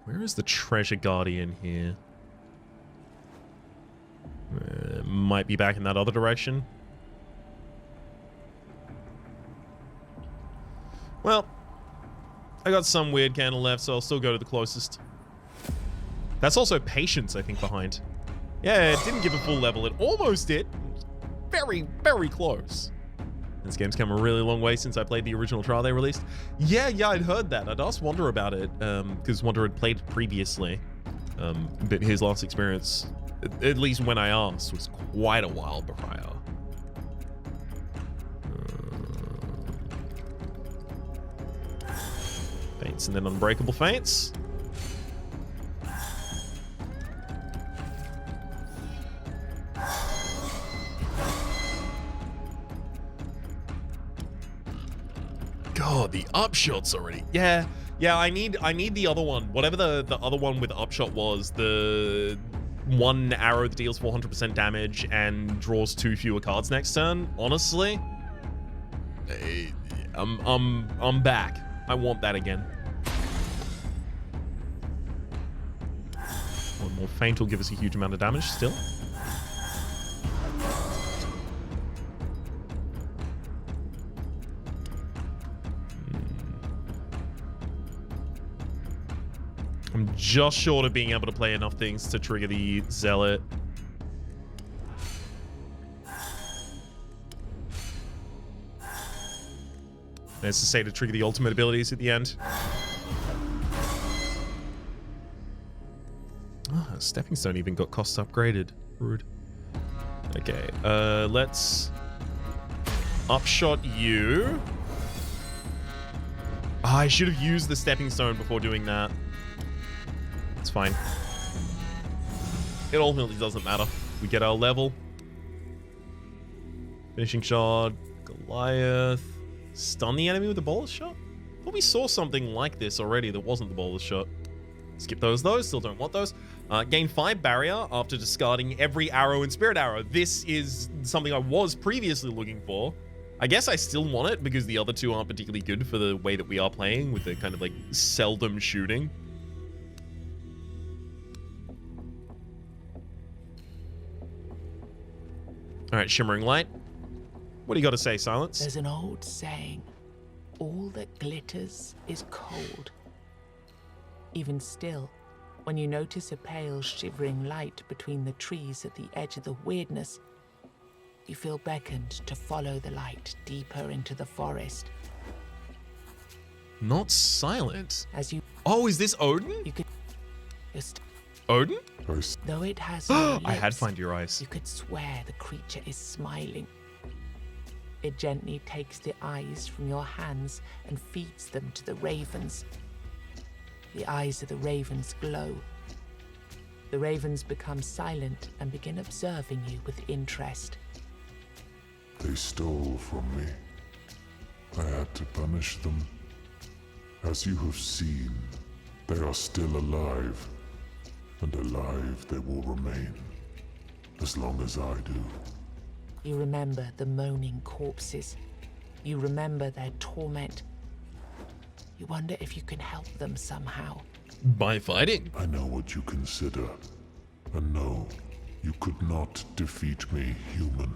Where is the treasure guardian here? Might be back in that other direction. Well, I got some weird candle left, so I'll still go to the closest. That's also patience, I think, behind. Yeah, it didn't give a full level. It almost did. Very, very close. This game's come a really long way since I played the original trial they released. Yeah, I'd heard that. I'd asked Wander about it, because Wander had played it previously. But his last experience, at least when I asked, was quite a while prior. Faints and then unbreakable faints. God, the upshot's already. Yeah, I need the other one. Whatever the other one with upshot was, the one arrow that deals 400% damage and draws 2 fewer cards next turn. Honestly, I'm back. I want that again. One more feint will give us a huge amount of damage still. I'm just short of being able to play enough things to trigger the Zealot. There's to say to trigger the ultimate abilities at the end. Ah, Stepping Stone even got costs upgraded. Rude. Okay, let's upshot you. Ah, I should have used the Stepping Stone before doing that. It's fine. It ultimately doesn't matter. We get our level. Finishing shot. Goliath. Stun the enemy with a bolus shot? I thought we saw something like this already that wasn't the bolus shot. Skip those though. Still don't want those. Gain 5 barrier after discarding every arrow and spirit arrow. This is something I was previously looking for. I guess I still want it because the other two aren't particularly good for the way that we are playing with the kind of like seldom shooting. All right, Shimmering Light. What do you got to say, Silence? There's an old saying, all that glitters is cold. Even still, when you notice a pale shivering light between the trees at the edge of the weirdness, you feel beckoned to follow the light deeper into the forest. Not Silent. As you... Oh, is this Odin? You could... Just... Odin? Though it has no lips, I had Find Your Eyes. you could swear the creature is smiling. It gently takes the eyes from your hands and feeds them to the ravens. The eyes of the ravens glow. The ravens become silent and begin observing you with interest. They stole from me. I had to punish them. As you have seen, they are still alive. And alive they will remain. As long as I do. You remember the moaning corpses. You remember their torment. You wonder if you can help them somehow. By fighting. I know what you consider. And no, you could not defeat me, human.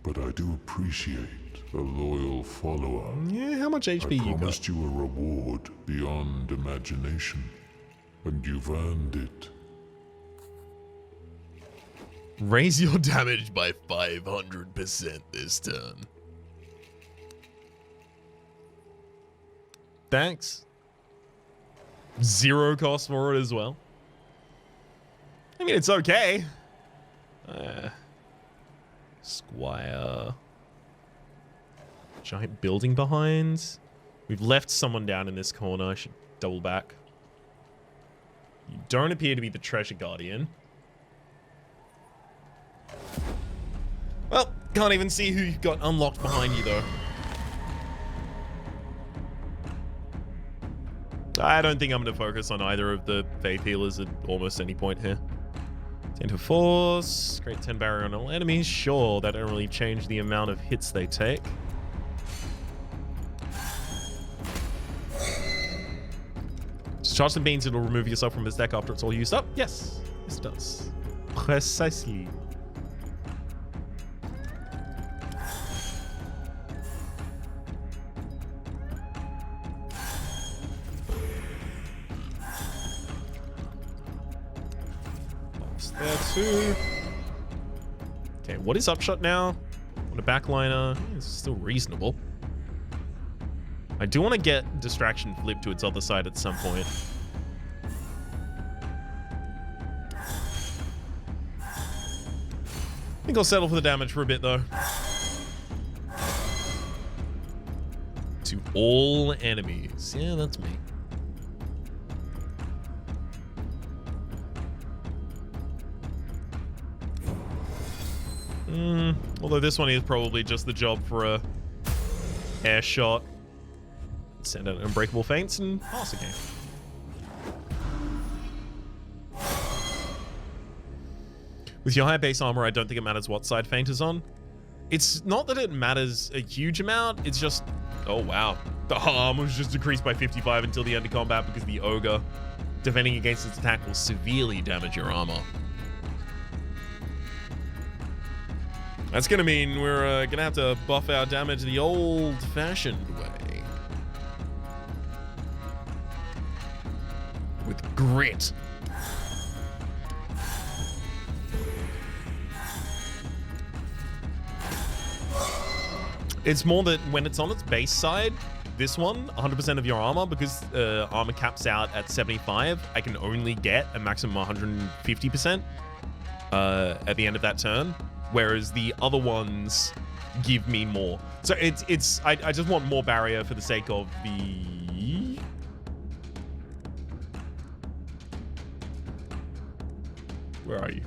But I do appreciate a loyal follower. Yeah, how much HP you got? I promised you a reward beyond imagination. And you've earned it. Raise your damage by 500% this turn. Thanks. 0 cost for it as well. I mean, it's okay. Squire. Giant building behind. We've left someone down in this corner. I should double back. You don't appear to be the treasure guardian. Well, can't even see who got unlocked behind you, though. I don't think I'm going to focus on either of the Faith Healers at almost any point here. 10 to Force, Great 10 Barrier on all enemies. Sure, that don't really change the amount of hits they take. Charge some beans, it'll remove yourself from this deck after it's all used up. Yes, it does. Precisely. Lost there too. Okay, what is Upshot now? On a backliner, it's still reasonable. I do want to get Distraction flipped to its other side at some point. I think I'll settle for the damage for a bit, though. To all enemies. Yeah, that's me. Although this one is probably just the job for a air shot. Send out unbreakable feints and pass the game. With your high base armor, I don't think it matters what side feint is on. It's not that it matters a huge amount, it's just... Oh, wow. The harm was just decreased by 55 until the end of combat because the ogre defending against its attack will severely damage your armor. That's gonna mean we're gonna have to buff our damage the old-fashioned way. With grit. It's more that when it's on its base side, this one, 100% of your armor, because armor caps out at 75, I can only get a maximum 150% at the end of that turn, whereas the other ones give me more. So I just want more barrier for the sake of the... Where are you?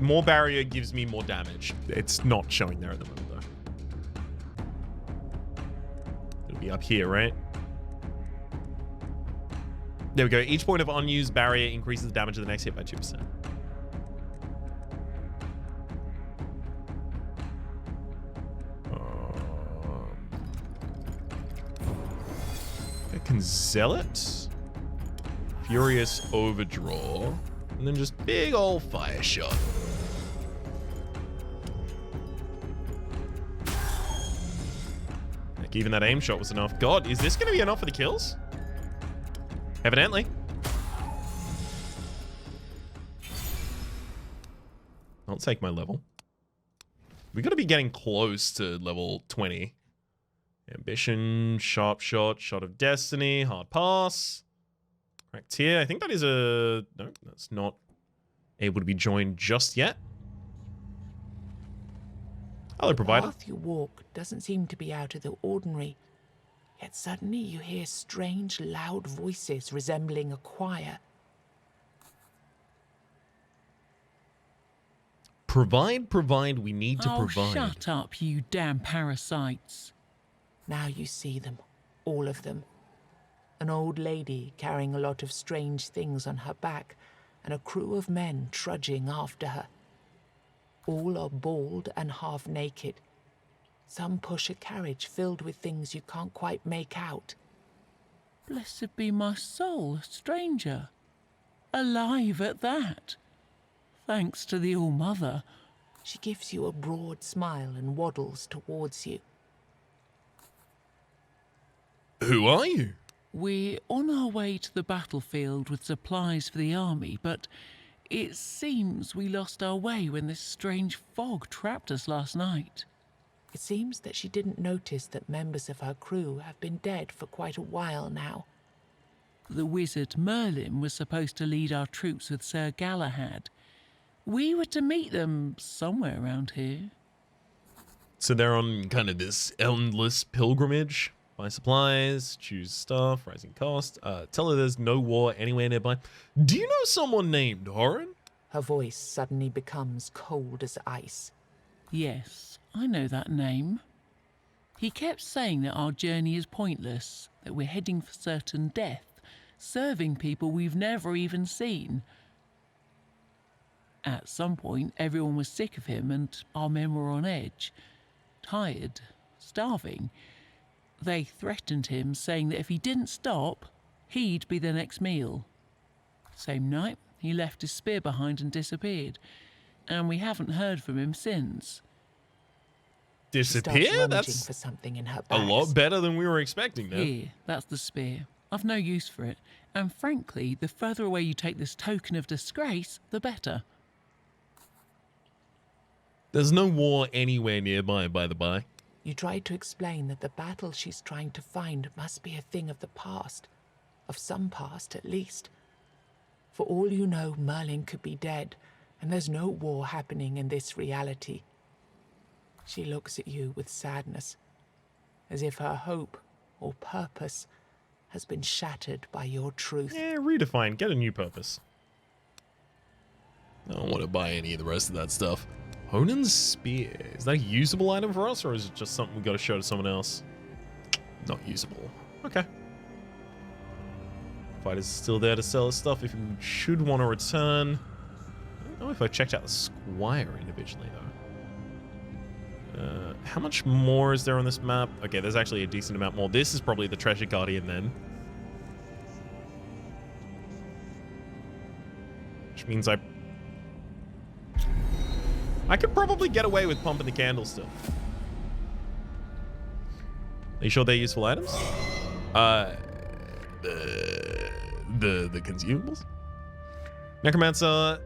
More barrier gives me more damage. It's not showing there at the moment, though. It'll be up here, right? There we go. Each point of unused barrier increases the damage of the next hit by 2%. I can Zealot. Furious Overdraw. And then just big old fire shot. Like even that aim shot was enough. God, is this going to be enough for the kills? Evidently. I'll take my level. We got to be getting close to level 20. Ambition, Sharp Shot, Shot of Destiny, Hard Pass. Correct here. I think that is a... No, that's not able to be joined just yet. Hello, provider. The path you walk doesn't seem to be out of the ordinary. Yet suddenly you hear strange, loud voices resembling a choir. Provide, we need to provide. Shut up, you damn parasites. Now you see them, all of them. An old lady carrying a lot of strange things on her back, and a crew of men trudging after her. All are bald and half naked. Some push a carriage filled with things you can't quite make out. Blessed be my soul, stranger. Alive at that. Thanks to the All-Mother. She gives you a broad smile and waddles towards you. Who are you? We're on our way to the battlefield with supplies for the army, but it seems we lost our way when this strange fog trapped us last night. It seems that she didn't notice that members of her crew have been dead for quite a while now. The wizard Merlin was supposed to lead our troops with Sir Galahad. We were to meet them somewhere around here. So they're on kind of this endless pilgrimage. Buy supplies, choose stuff, rising cost. Tell her there's no war anywhere nearby. Do you know someone named Horan? Her voice suddenly becomes cold as ice. Yes, I know that name. He kept saying that our journey is pointless, that we're heading for certain death, serving people we've never even seen. At some point, everyone was sick of him and our men were on edge. Tired, starving. They threatened him, saying that if he didn't stop, he'd be the next meal. Same night, he left his spear behind and disappeared, and we haven't heard from him since. She starts Disappear? rummaging That's for something in her a bags. lot better than we were expecting now. Here, that's the spear. I've no use for it, and frankly, the further away you take this token of disgrace, the better. There's no war anywhere nearby, by the by. You try to explain that the battle she's trying to find must be a thing of the past. Of some past, at least. For all you know, Merlin could be dead, and there's no war happening in this reality. She looks at you with sadness, as if her hope or purpose has been shattered by your truth. Yeah, redefine. Get a new purpose. I don't want to buy any of the rest of that stuff. Honan's Spear. Is that a usable item for us, or is it just something we got to show to someone else? Not usable. Okay. Fighter's still there to sell his stuff if you should want to return. I don't know if I checked out the Squire individually, though. How much more is there on this map? Okay, there's actually a decent amount more. This is probably the Treasure Guardian then. Which means I could probably get away with pumping the candle still. Are you sure they're useful items? The consumables? Necromancer.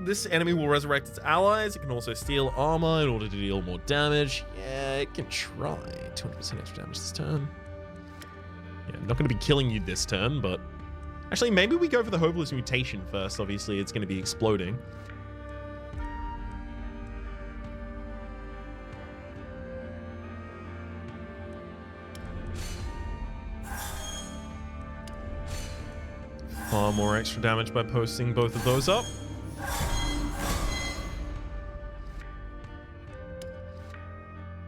This enemy will resurrect its allies. It can also steal armor in order to deal more damage. Yeah, it can try. 200% extra damage this turn. Yeah, I'm not going to be killing you this turn, but... Actually, maybe we go for the Hopeless Mutation first. Obviously, it's going to be exploding. Far more extra damage by posting both of those up.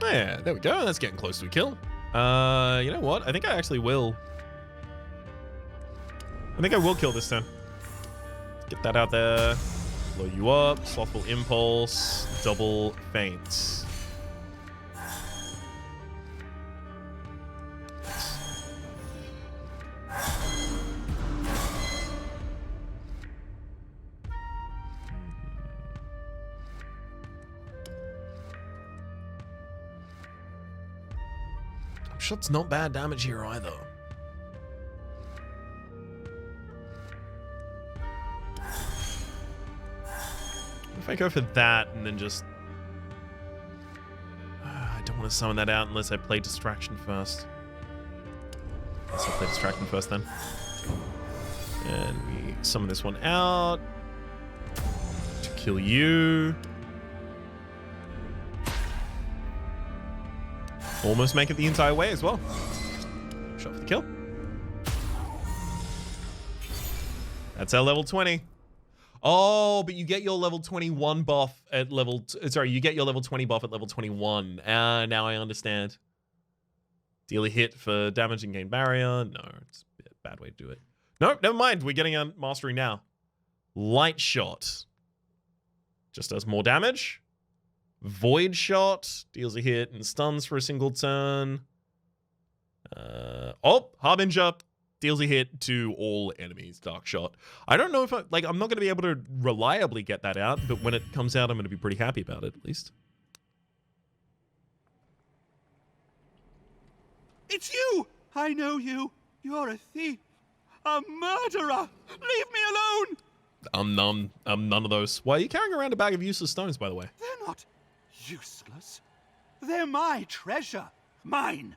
Yeah, there we go. That's getting close to a kill. You know what? I think I actually will. I think I will kill this turn. Get that out there. Blow you up. Slothful Impulse. Double Feint. Shot's not bad damage here either. If I go for that and then just... I don't want to summon that out unless I play Distraction first. Let's play Distraction first then. And we summon this one out to kill you. Almost make it the entire way as well. Shot for the kill. That's our level 20. Oh, but you get your level 21 buff at level... Sorry, you get your level 20 buff at level 21. Now I understand. Deal a hit for damage and gain barrier. No, it's a bad way to do it. No, never mind. We're getting a mastery now. Light Shot. Just does more damage. Void Shot deals a hit and stuns for a single turn. Harbinger deals a hit to all enemies. Dark Shot. I don't know if I'm not going to be able to reliably get that out, but when it comes out, I'm going to be pretty happy about it, at least. It's you! I know you. You're a thief. A murderer. Leave me alone. I'm none of those. Why are you carrying around a bag of useless stones, by the way? They're not useless. They're my treasure. Mine.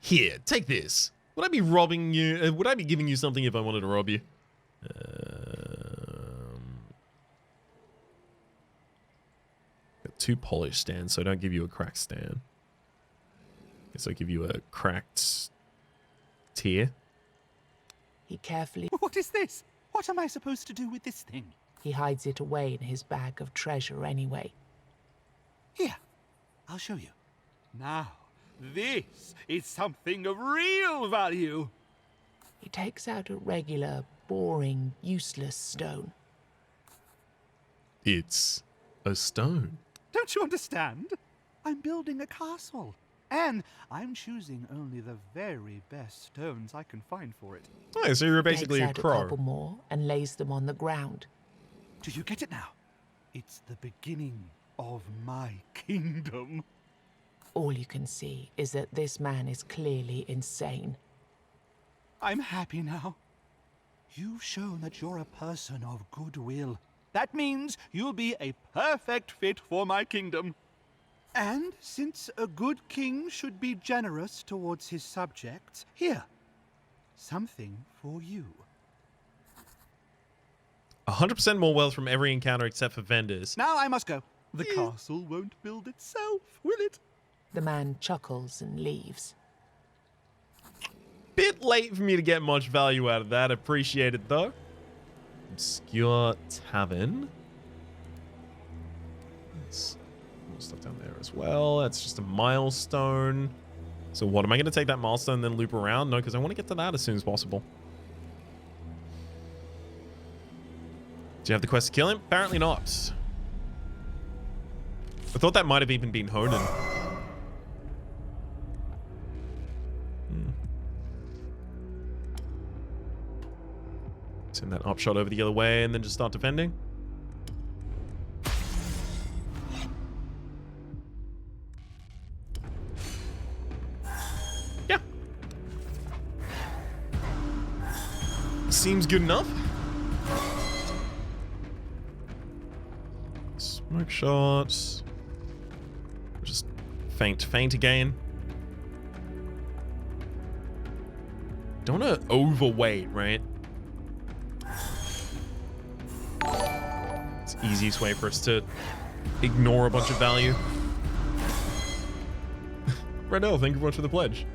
Here, take this. Would I be robbing you? Would I be giving you something if I wanted to rob you? Got 2 polished stands, so I don't give you a cracked stand. Guess I give you a cracked tier. He carefully... What is this? What am I supposed to do with this thing? He hides it away in his bag of treasure anyway. Here, I'll show you. Now, this is something of real value. He takes out a regular, boring, useless stone. It's a stone. Don't you understand? I'm building a castle. And I'm choosing only the very best stones I can find for it. Oh, so you're basically a Takes out crow. a couple more and lays them on the ground. Do you get it now? It's the beginning of my kingdom. All you can see is that this man is clearly insane. I'm happy now. You've shown that you're a person of goodwill. That means you'll be a perfect fit for my kingdom. And since a good king should be generous towards his subjects, here, something for you. 100% more wealth from every encounter except for vendors. Now I must go. The castle won't build itself, will it? The man chuckles and leaves. Bit late for me to get much value out of that. Appreciate it though. Obscure Tavern. There's more stuff down there as well. That's just a milestone. So what, am I going to take that milestone and then loop around? No, because I want to get to that as soon as possible. Do you have the quest to kill him? Apparently not. I thought that might have even been Honan. Send that upshot over the other way and then just start defending. Yeah. Seems good enough. Smoke shots. Just faint again. Don't want to overweight, right? It's the easiest way for us to ignore a bunch of value. Renell, thank you very much for the pledge.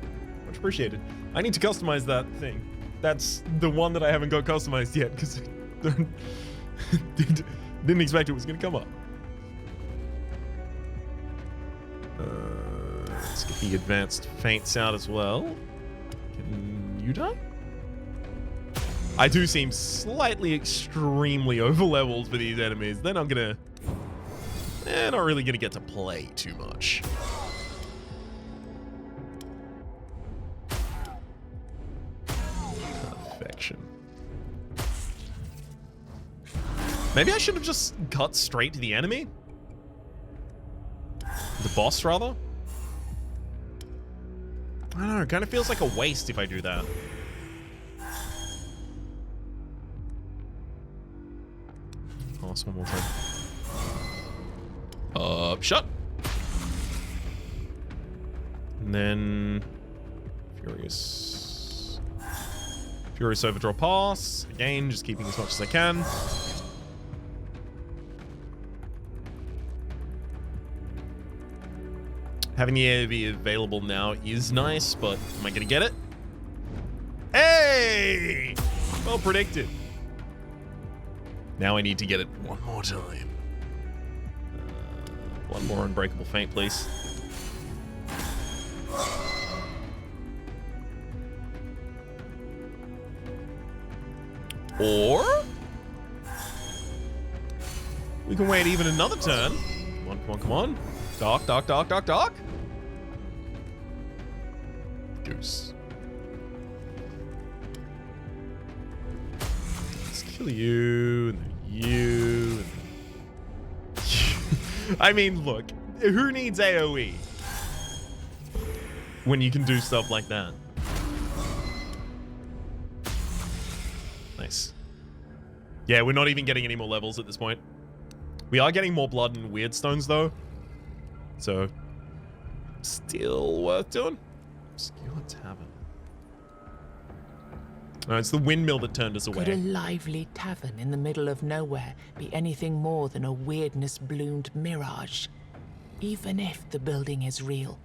Much appreciated. I need to customize that thing. That's the one that I haven't got customized yet because I didn't expect it was going to come up. Let's get the advanced feints out as well. Can you die? I do seem slightly extremely over-leveled for these enemies. They're not gonna... They're not really gonna get to play too much. Perfection. Maybe I should have just cut straight to the enemy? The boss, rather? I don't know, it kind of feels like a waste if I do that. Pass one more time. Shut! And then... Furious Overdraw Pass. Again, just keeping as much as I can. Having the AoE available now is nice, but am I gonna get it? Hey! Well predicted. Now I need to get it one more time. One more Unbreakable Feint, please. Or... we can wait even another turn. Come on, come on, come on. Dark, dark, dark, dark, dark. Goose. Let's kill you, and then you, and I mean, look, who needs AoE when you can do stuff like that? Nice. Yeah, we're not even getting any more levels at this point. We are getting more blood and weird stones, though. So, still worth doing. Obscure Tavern. No, it's the windmill that turned us away. Could a lively tavern in the middle of nowhere be anything more than a weirdness-bloomed mirage? Even if the building is real,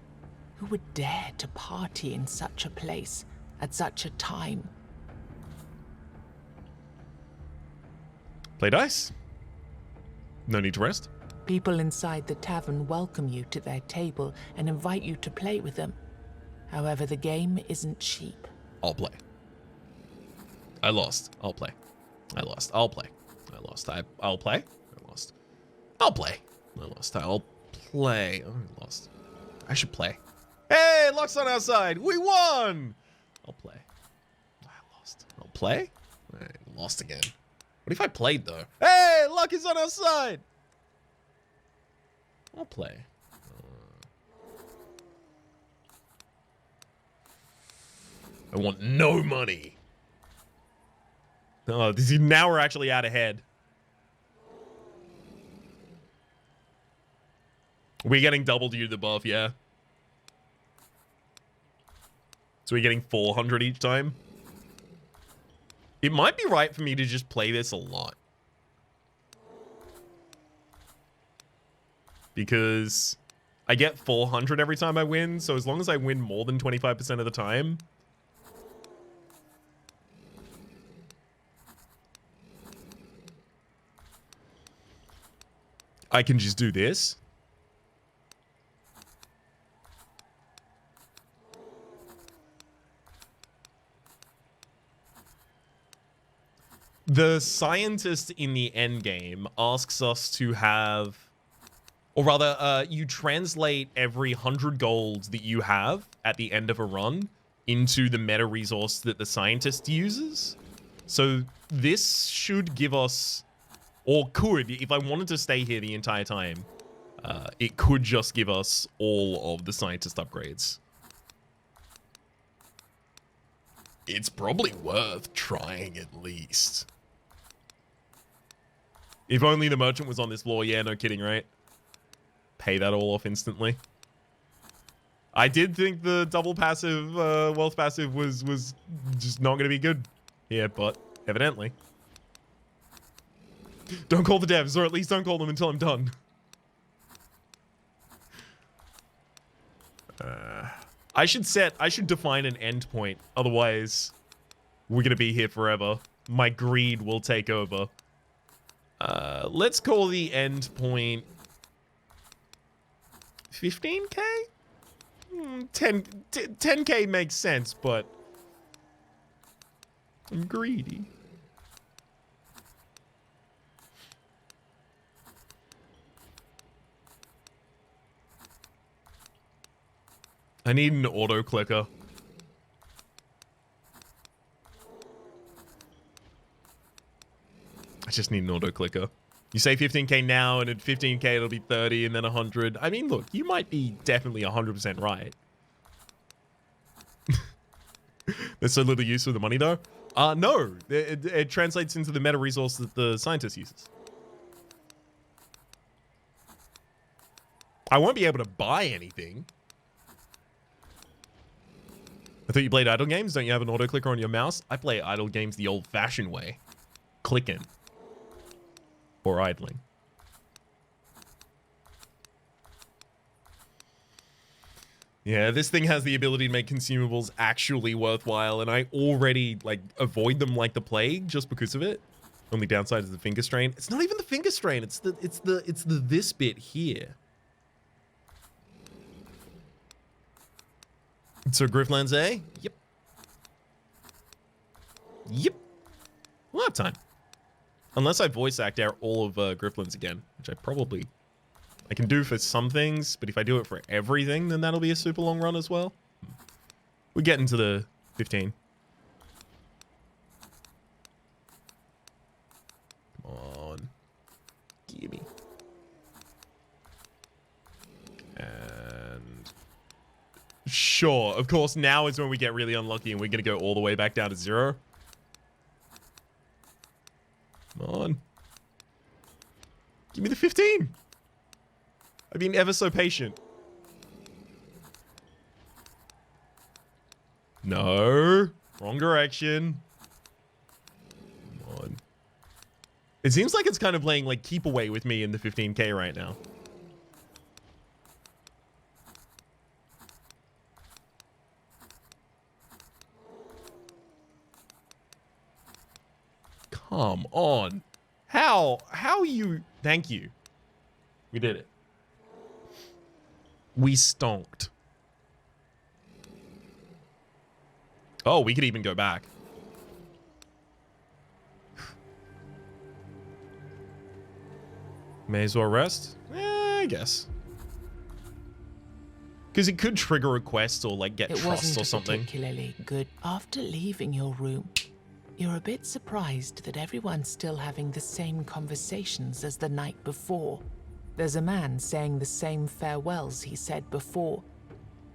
who would dare to party in such a place at such a time? Play dice. No need to rest. People inside the tavern welcome you to their table and invite you to play with them. However, the game isn't cheap. I'll play. I lost. I'll play. I lost. I'll play. I lost. I'll play. I lost. I'll play. I lost. I'll play. Oh, I lost. I should play. Hey! luck's on our side. We won. I'll play. I lost. I'll play? I lost again. What if I played, though? Hey, luck is on our side. I'll play. I want no money. Oh, now we're actually out ahead. We're getting double due to the buff, yeah. So we're getting 400 each time. It might be right for me to just play this a lot. Because I get 400 every time I win, so as long as I win more than 25% of the time... I can just do this. The scientist in the end game asks us to have, or rather, you translate every 100 gold that you have at the end of a run into the meta resource that the scientist uses. So this should give us, or could, if I wanted to stay here the entire time, it could just give us all of the scientist upgrades. It's probably worth trying at least. If only the merchant was on this floor. Yeah, no kidding, right? Pay that all off instantly. I did think the double passive, wealth passive was just not going to be good here, but evidently. Don't call the devs, or at least don't call them until I'm done. I should define an end point. Otherwise, we're going to be here forever. My greed will take over. Let's call the end point 15k? 10k makes sense, but I'm greedy. I need an auto clicker. I just need an auto clicker. You say 15k now, and at 15k it'll be 30, and then 100. I mean, look, you might be definitely 100% right. There's so little use for the money, though. No, it translates into the meta resource that the scientist uses. I won't be able to buy anything. I thought you played idle games. Don't you have an auto clicker on your mouse? I play idle games the old-fashioned way. Clicking. Or idling. Yeah, this thing has the ability to make consumables actually worthwhile, and I already, like, avoid them like the plague just because of it. Only downside is the finger strain. It's not even the finger strain. It's the this bit here. So Grifflands, eh? Yep. Yep. We'll have time. Unless I voice act out all of Grifflands again, which I can do for some things, but if I do it for everything, then that'll be a super long run as well. We get into the 15. Come on. Gimme. And sure, of course, now is when we get really unlucky and we're going to go all the way back down to 0. Come on. Give me the 15. I've been ever so patient. No. Wrong direction. Come on. It seems like it's kind of playing like keep away with me in the 15k right now. Come on. How you... Thank you. We did it. We stonked. Oh, we could even go back. May as well rest? I guess. Because it could trigger a quest or like get It trust wasn't or a something. particularly good. After leaving your room, you're a bit surprised that everyone's still having the same conversations as the night before. There's a man saying the same farewells he said before.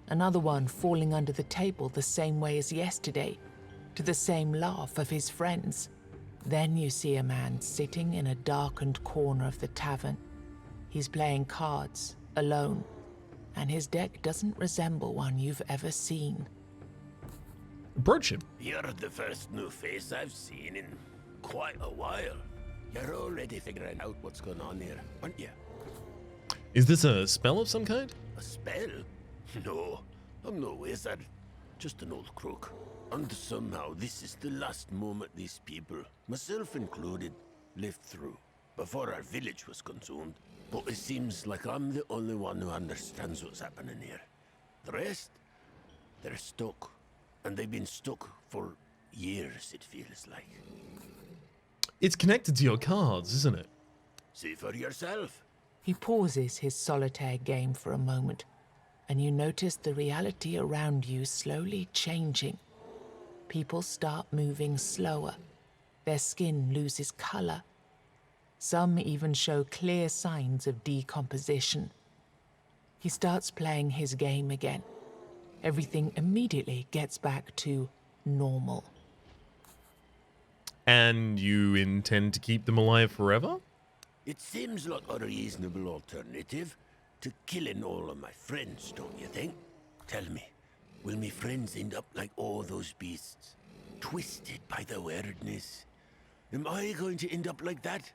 Another one falling under the table the same way as yesterday, to the same laugh of his friends. Then you see a man sitting in a darkened corner of the tavern. He's playing cards, alone, and his deck doesn't resemble one you've ever seen. Approach him. You're the first new face I've seen in quite a while. You're already figuring out what's going on here, aren't you? Is this a spell of some kind? A spell? No, I'm no wizard. Just an old crook. And somehow this is the last moment these people, myself included, lived through, before our village was consumed. But it seems like I'm the only one who understands what's happening here. The rest, they're stuck. And they've been stuck for years, it feels like. It's connected to your cards, isn't it? See for yourself. He pauses his solitaire game for a moment, and you notice the reality around you slowly changing. People start moving slower. Their skin loses color. Some even show clear signs of decomposition. He starts playing his game again. Everything immediately gets back to normal. And you intend to keep them alive forever? It seems like a reasonable alternative to killing all of my friends, don't you think? Tell me, will me friends end up like all those beasts? Twisted by the weirdness? Am I going to end up like that?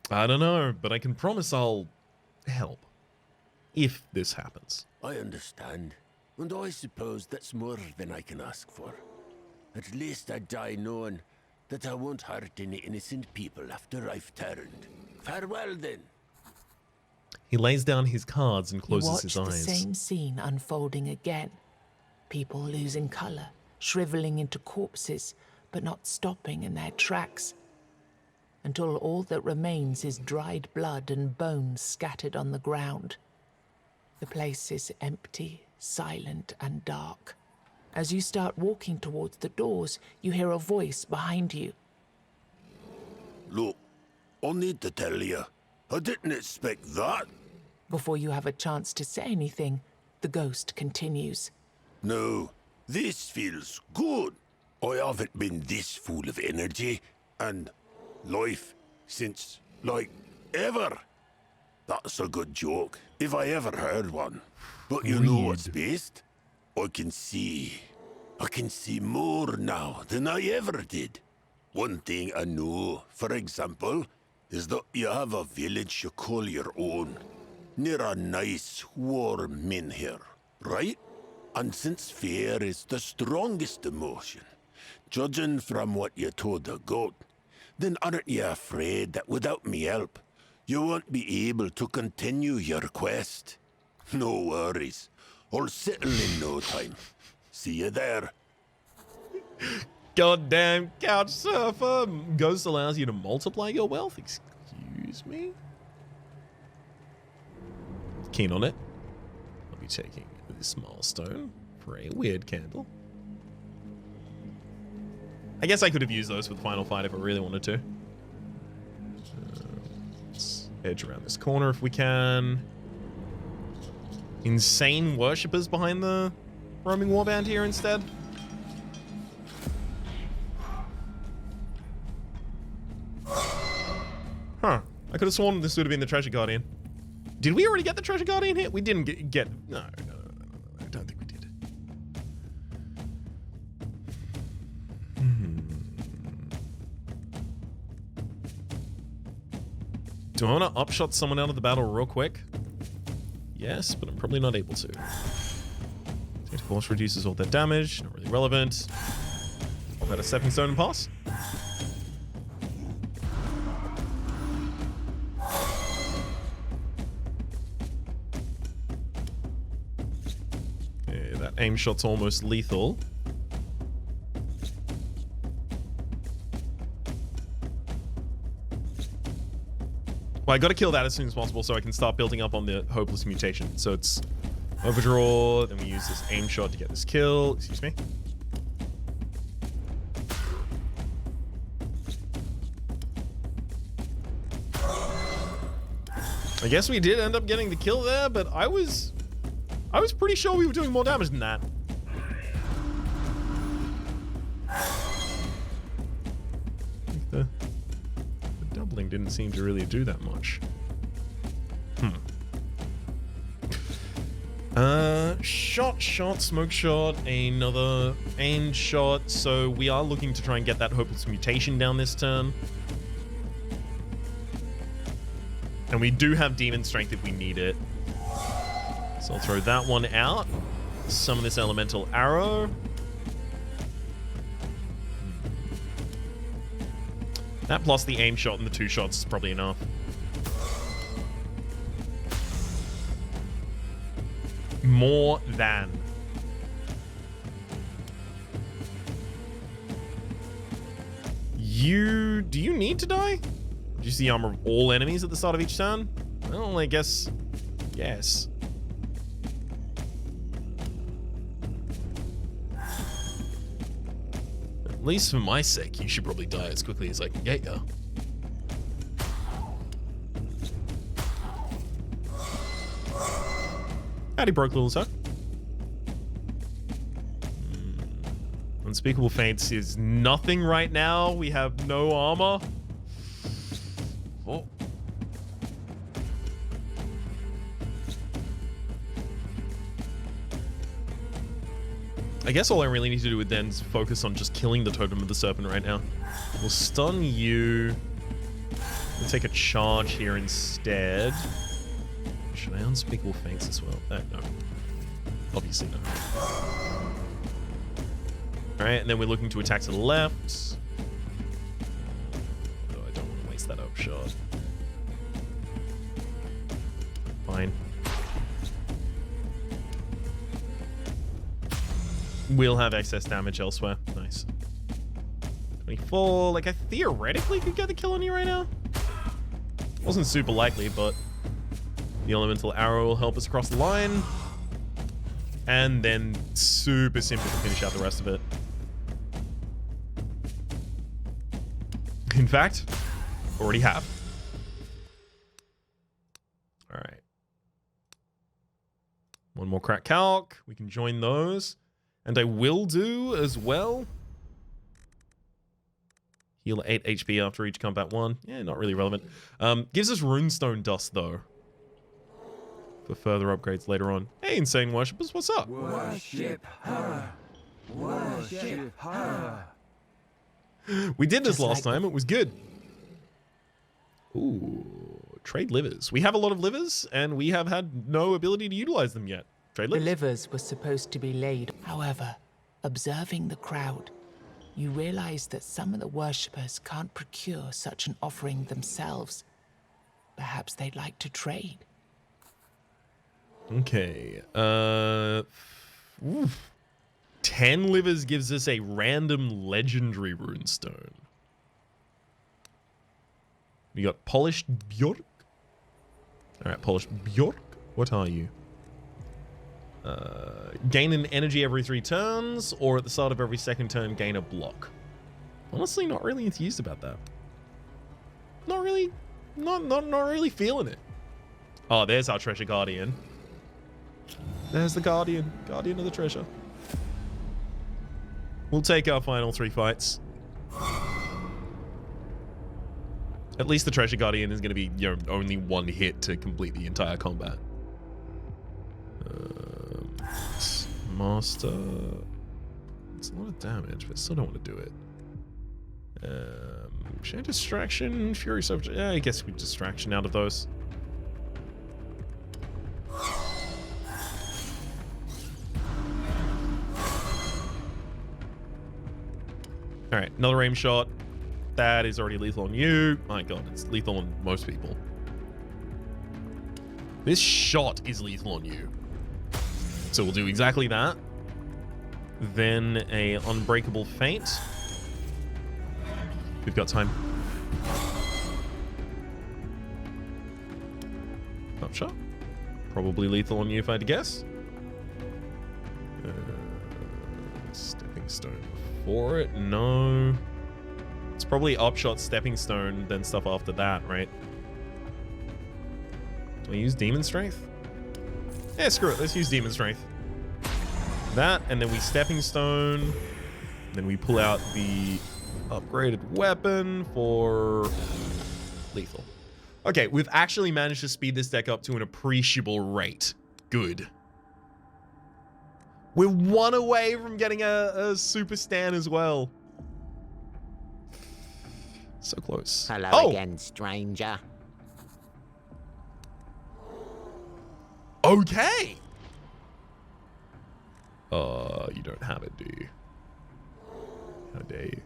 I don't know, but I can promise I'll help. If this happens. I understand. And I suppose that's more than I can ask for. At least I die knowing that I won't hurt any innocent people after I've turned. Farewell, then. He lays down his cards and You closes watch his the eyes. same scene unfolding again. People losing color, shriveling into corpses, but not stopping in their tracks. Until all that remains is dried blood and bones scattered on the ground. The place is empty, silent, and dark. As you start walking towards the doors, you hear a voice behind you. Look, I need to tell you, I didn't expect that. Before you have a chance to say anything, the ghost continues. No, this feels good. I haven't been this full of energy and life since, like, ever. That's a good joke, if I ever heard one. But you know what's best? I can see more now than I ever did. One thing I know, for example, is that you have a village you call your own, near a nice, warm inn here, right? And since fear is the strongest emotion, judging from what you told the goat, then aren't you afraid that without me help, you won't be able to continue your quest? No worries. I'll settle in no time. See you there. Goddamn couch surfer! Ghost allows you to multiply your wealth? Excuse me? Keen on it? I'll be taking this milestone for a weird candle. I guess I could have used those with Final Fight if I really wanted to. Let's edge around this corner if we can. Insane worshippers behind the roaming warband here instead. Huh. I could have sworn this would have been the Treasure Guardian. Did we already get the Treasure Guardian here? We didn't get no, I don't think we did. Do I want to upshot someone out of the battle real quick? Yes, but I'm probably not able to. Tainted Force reduces all their damage. Not really relevant. I've got a stepping stone and pass. Yeah, that aim shot's almost lethal. Well, I gotta kill that as soon as possible so I can start building up on the hopeless mutation. So it's Overdraw, then we use this aim shot to get this kill. Excuse me. I guess we did end up getting the kill there, but I was pretty sure we were doing more damage than that. The doubling didn't seem to really do that much. Shot, smoke shot, another aim shot. So we are looking to try and get that Hopeless Mutation down this turn. And we do have Demon Strength if we need it. So I'll throw that one out. Summon this Elemental Arrow. That plus the aim shot and the 2 shots is probably enough. More than. Do you need to die? Do you see armor of all enemies at the start of each turn? Well, I guess, yes. At least for my sake, you should probably die as quickly as I can get you. Howdy, broke little sir. Unspeakable Faints is nothing right now. We have no armor. Oh. I guess all I really need to do with then is focus on just killing the Totem of the Serpent right now. We'll stun you. We'll take a charge here instead. Should I Unspeakable Faints as well? No. Obviously no. Alright, and then we're looking to attack to the left. Although I don't want to waste that upshot. Fine. We'll have excess damage elsewhere. Nice. 24. Like, I theoretically could get the kill on you right now. Wasn't super likely, but the Elemental Arrow will help us across the line. And then super simple to finish out the rest of it. In fact, already have. All right. One more crack calc. We can join those. And I will do as well. Heal 8 HP after each combat 1. Yeah, not really relevant. Gives us runestone dust, though. For further upgrades later on. Hey, Insane Worshippers, what's up? Worship her. Worship her. We did this last time. It was good. Ooh, trade livers. We have a lot of livers, and we have had no ability to utilize them yet. Trade The livers. livers were supposed to be laid. However, observing the crowd, you realize that some of the worshippers can't procure such an offering themselves. Perhaps they'd like to trade. Okay. 10 livers gives us a random legendary runestone. We got Polished Bjork. Alright, Polished Bjork. What are you? Gain an energy every 3 turns, or at the start of every second turn, gain a block. Honestly, not really enthused about that. Not really feeling it. Oh, there's our treasure guardian. There's the guardian of the treasure. We'll take our final 3 fights. At least the treasure guardian is going to be, you know, only 1 hit to complete the entire combat. Master. It's a lot of damage, but I still don't want to do it. Should I distraction? Fury subject? Yeah, I guess we distraction out of those. Alright, another aim shot. That is already lethal on you. My god, it's lethal on most people. This shot is lethal on you. So we'll do exactly that. Then a unbreakable feint. We've got time. Upshot. Probably lethal on you if I had to guess. stepping stone before it? No. It's probably upshot, stepping stone, then stuff after that, right? Do I use demon strength? Yeah, screw it. Let's use demon strength. That, and then we stepping stone. Then we pull out the upgraded weapon for lethal. Okay, we've actually managed to speed this deck up to an appreciable rate. Good. We're one away from getting a super stan as well. So close. Hello again, stranger. Okay. You don't have it, do you? How dare you?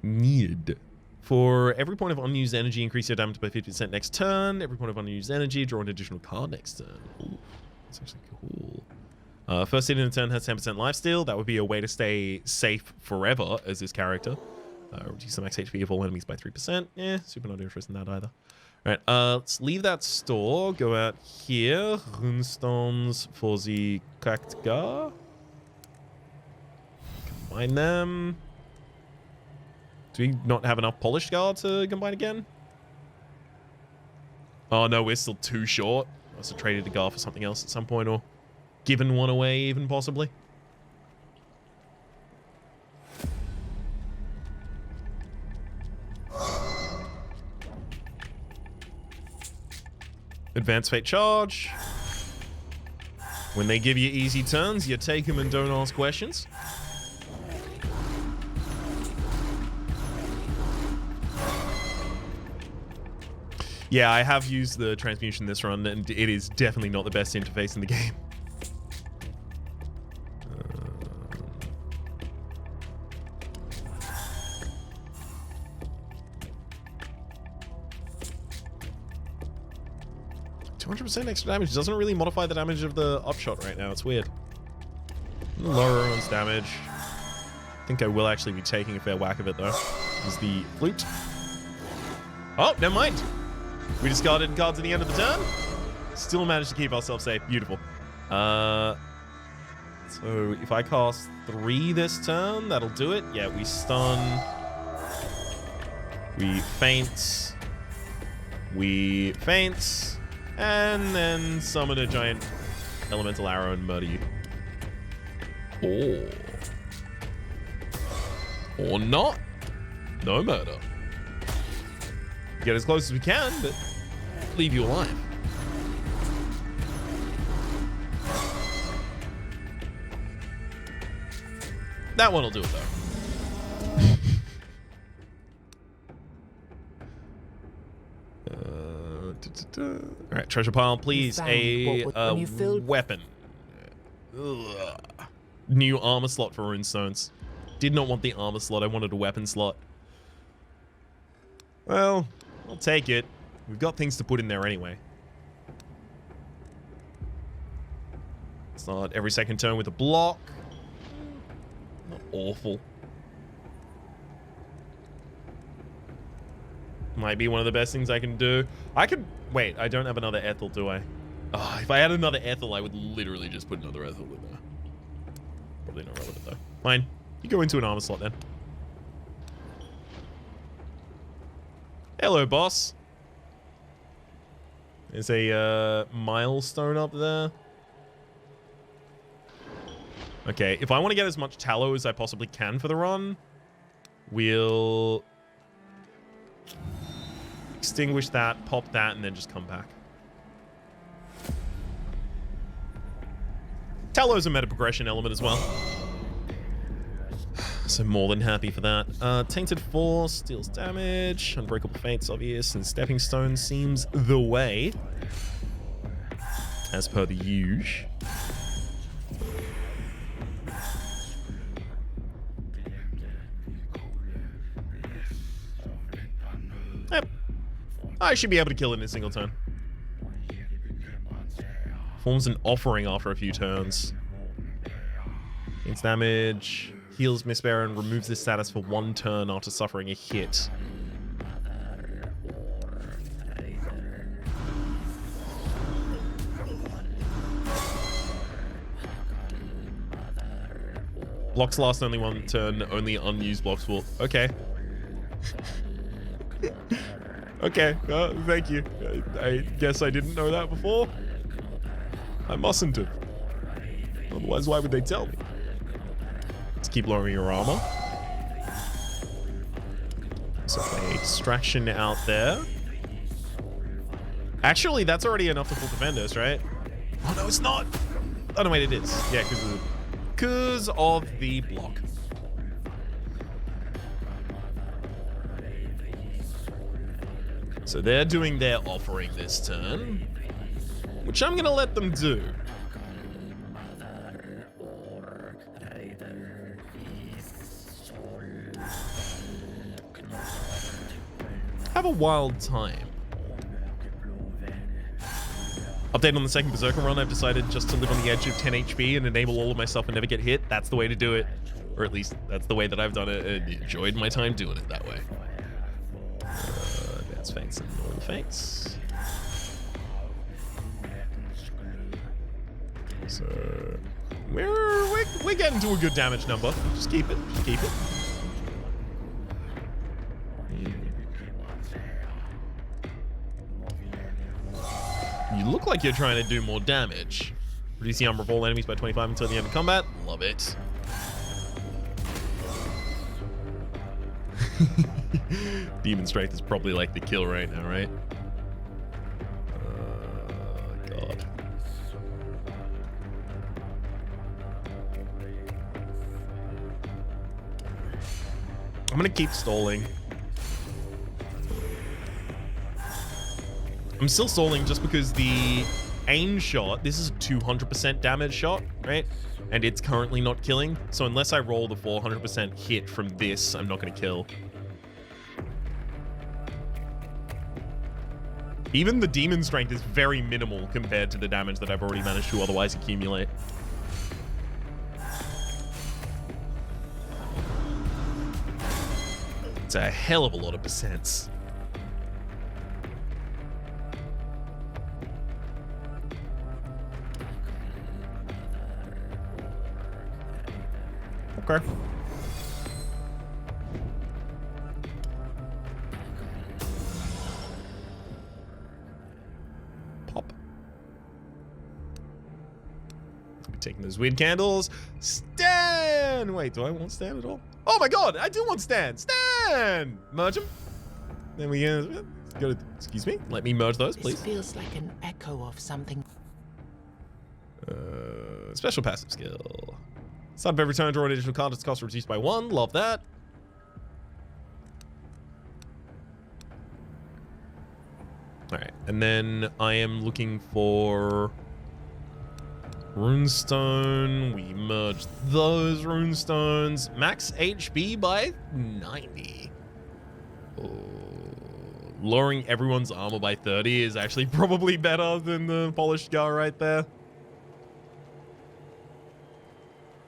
Need. For every point of unused energy, increase your damage by 50% next turn. Every point of unused energy, draw an additional card next turn. Ooh, that's actually cool. First hit in the turn has 10% lifesteal. That would be a way to stay safe forever as this character. Reduce the max HP of all enemies by 3%. Yeah, super not interested in that either. Alright, let's leave that store. Go out here. Runestones for the Kaktgar. Combine them. Do we not have enough polished guard to combine again? Oh no, we're still too short. I must have traded the guard for something else at some point, or given one away even, possibly. Advanced Fate Charge. When they give you easy turns, you take them and don't ask questions. Yeah, I have used the transmutation this run, and it is definitely not the best interface in the game. 200% extra damage doesn't really modify the damage of the upshot right now. It's weird. Lower everyone's damage. I think I will actually be taking a fair whack of it, though. Is the flute. Oh, never mind. We discarded cards at the end of the turn. Still managed to keep ourselves safe. Beautiful. So if I cast 3 this turn, that'll do it. Yeah, we stun. We faint. We faint. And then summon a giant elemental arrow and murder you. Or not. No murder. Get as close as we can, but leave you alive. That one will do it, though. Alright, treasure pile, please. A weapon. Ugh. New armor slot for runestones. Did not want the armor slot, I wanted a weapon slot. Well, I'll take it. We've got things to put in there anyway. Start every second turn with a block. Not awful. Might be one of the best things I can do. I could... Wait, I don't have another Ethel, do I? Oh, if I had another Ethel, I would literally just put another Ethel in there. Probably not relevant, though. Fine. You go into an armor slot, then. Hello, boss. There's a milestone up there. Okay, if I want to get as much tallow as I possibly can for the run, we'll extinguish that, pop that, and then just come back. Tallow's a meta progression element as well. So more than happy for that. Tainted Force deals damage. Unbreakable Fate's obvious, and Stepping Stone seems the way. As per the usual. Yep. I should be able to kill it in a single turn. Forms an offering after a few turns. Gains damage. Heals Miss Baron, removes this status for 1 turn after suffering a hit. Blocks last only 1 turn. Only unused blocks will... Okay. Okay. Thank you. I guess I didn't know that before. I mustn't have. Otherwise, why would they tell me? Let's keep lowering your armor. So a distraction out there. Actually, that's already enough to full defend us, right? Oh, no, it's not. Oh, no, wait, it is. Yeah, because of the block. So they're doing their offering this turn, which I'm going to let them do. Have a wild time. Update on the second Berserker run, I've decided just to live on the edge of 10 HP and enable all of my stuff and never get hit. That's the way to do it. Or at least, that's the way that I've done it and enjoyed my time doing it that way. That's Fates and all the Fates. So, we're getting to a good damage number. Just keep it, just keep it. You look like you're trying to do more damage. Reduce the armor of all enemies by 25 until the end of combat. Love it. Demon Strength is probably like the kill right now, right? God. I'm gonna keep stalling. I'm still stalling just because the aim shot, this is a 200% damage shot, right? And it's currently not killing. So unless I roll the 400% hit from this, I'm not going to kill. Even the demon strength is very minimal compared to the damage that I've already managed to otherwise accumulate. It's a hell of a lot of percents. Okay. Pop. Taking those weird candles. Stan! Wait, do I want Stan at all? Oh my god, I do want Stan! Stan! Merge them. Then we go to, excuse me, let me merge those, please. This feels like an echo of something. Special passive skill. Start of every turn, draw an additional card. Its cost reduced by 1. Love that. Alright, and then I am looking for runestone. We merged those runestones. Max HP by 90. Oh. Lowering everyone's armor by 30 is actually probably better than the polished scar right there.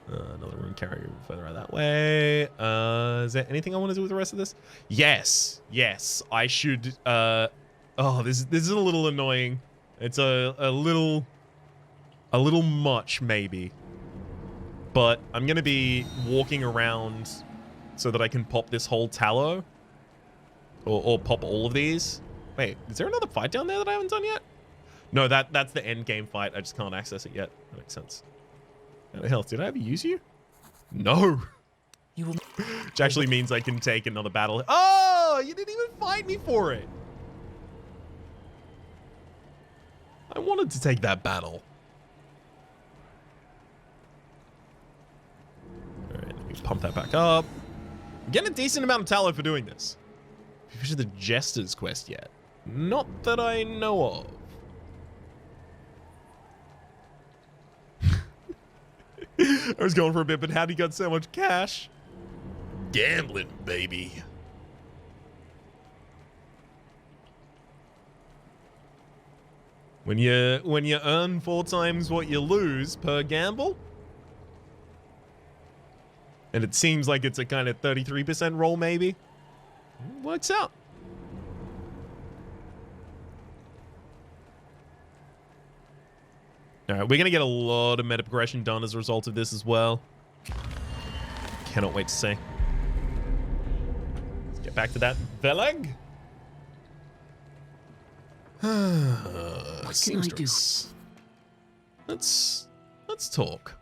Another rune carrier further out that way. Is there anything I want to do with the rest of this? Yes. Yes. I should... oh, this is a little annoying. It's a little much, maybe. But I'm going to be walking around so that I can pop this whole tallow. Or pop all of these. Wait, is there another fight down there that I haven't done yet? No, that's the end game fight. I just can't access it yet. That makes sense. How the hell? Did I ever use you? No. You will... Which actually means I can take another battle. Oh, you didn't even fight me for it. I wanted to take that battle. All right, let me pump that back up. I'm getting a decent amount of tallow for doing this. Have you finished the Jester's quest yet? Not that I know of. I was going for a bit, but how'd he got so much cash? Gambling, baby. When you earn 4 times what you lose per gamble, and it seems like it's a kind of 33% roll, maybe. It works out. All right, we're going to get a lot of meta progression done as a result of this as well. Cannot wait to see. Let's get back to that Veleg. What can I do? Let's talk.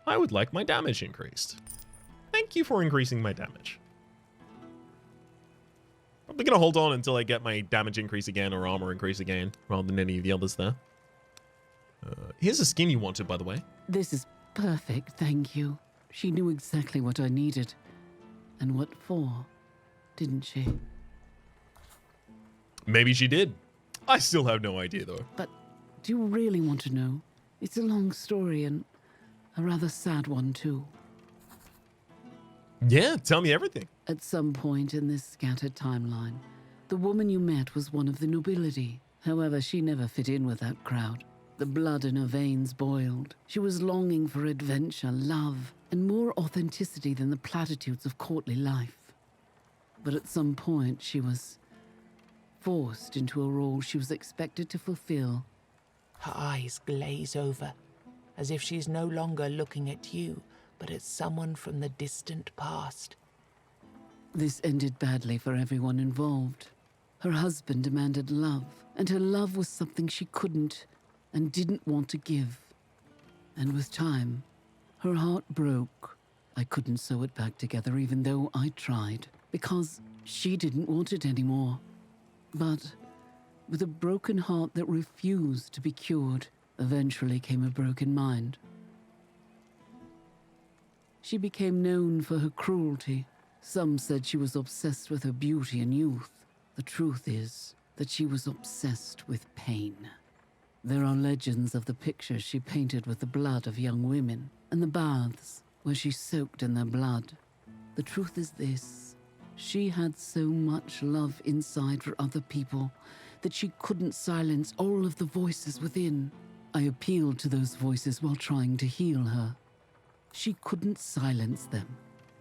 I would like my damage increased. Thank you for increasing my damage. Probably gonna hold on until I get my damage increase again or armor increase again, rather than any of the others there. Here's a skin you wanted, by the way. This is perfect, thank you. She knew exactly what I needed. And what for, didn't she? Maybe she did. I still have no idea, though. But do you really want to know? It's a long story and a rather sad one, too. Yeah, tell me everything. At some point in this scattered timeline, the woman you met was one of the nobility. However, she never fit in with that crowd. The blood in her veins boiled. She was longing for adventure, love, and more authenticity than the platitudes of courtly life. But at some point, she was forced into a role she was expected to fulfill. Her eyes glaze over, as if she's no longer looking at you, but at someone from the distant past. This ended badly for everyone involved. Her husband demanded love, and her love was something she couldn't and didn't want to give. And with time, her heart broke. I couldn't sew it back together even though I tried, because she didn't want it anymore. But with a broken heart that refused to be cured, eventually came a broken mind. She became known for her cruelty. Some said she was obsessed with her beauty and youth. The truth is that she was obsessed with pain. There are legends of the pictures she painted with the blood of young women, and the baths where she soaked in their blood. The truth is this: she had so much love inside for other people that she couldn't silence all of the voices within. I appealed to those voices while trying to heal her. She couldn't silence them